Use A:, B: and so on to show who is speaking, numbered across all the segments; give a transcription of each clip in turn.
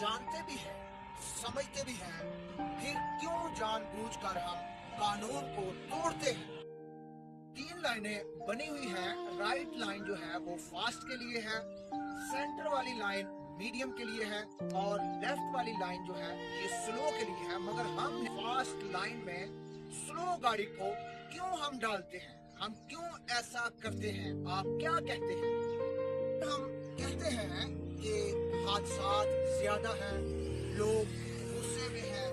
A: जानते भी हैं, समझते भी हैं, फिर क्यों जानबूझकर हम कानून को तोड़ते हैं। 3 लाइनें बनी हुई हैं। राइट लाइन जो है वो फास्ट के लिए है, सेंटर वाली लाइन मीडियम के लिए है और लेफ्ट वाली लाइन जो है ये स्लो के लिए है। मगर हम फास्ट लाइन में स्लो गाड़ी को क्यों हम डालते हैं, हम क्यों ऐसा करते हैं, आप क्या कहते हैं? हम कहते हैं कि हादसात ज्यादा हैं, लोग गुस्से में हैं,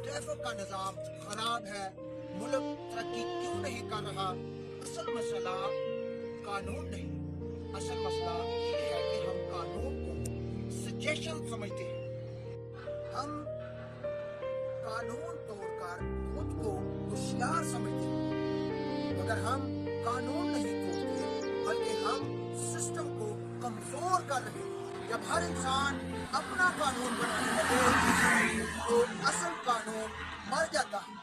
A: ट्रैफिक का निज़ाम खराब है, मुल्क तरक्की क्यों नहीं कर रहा। असल मसला कानून नहीं, असल मसला ये है कि हम कानून को सजेशन समझते हैं। हम कानून तोड़कर खुद को होशियार समझते हैं, मगर हम कानून नहीं तोड़ते बल्कि हम सिस्टम को कमजोर कर रहे हैं। जब हर इंसान अपना कानून बनाने लगे तो असल कानून मर जाता है।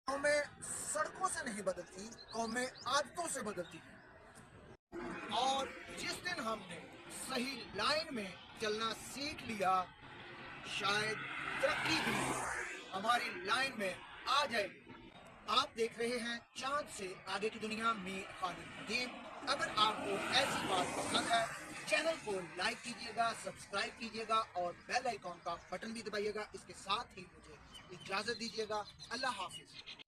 A: कौमें सड़कों से नहीं बदलती, कौमें आदतों से बदलती हैं। और जिस दिन हमने सही लाइन में चलना सीख लिया, शायद तरक्की भी हमारी लाइन में आ जाएगी। आप देख रहे हैं चांद से आगे की दुनिया में खालिद। अगर आपको ऐसी बात पसंद है, चैनल को लाइक कीजिएगा, सब्सक्राइब कीजिएगा और बेल आइकॉन का बटन भी दबाइएगा। इसके साथ ही मुझे इजाजत दीजिएगा। अल्लाह हाफिज।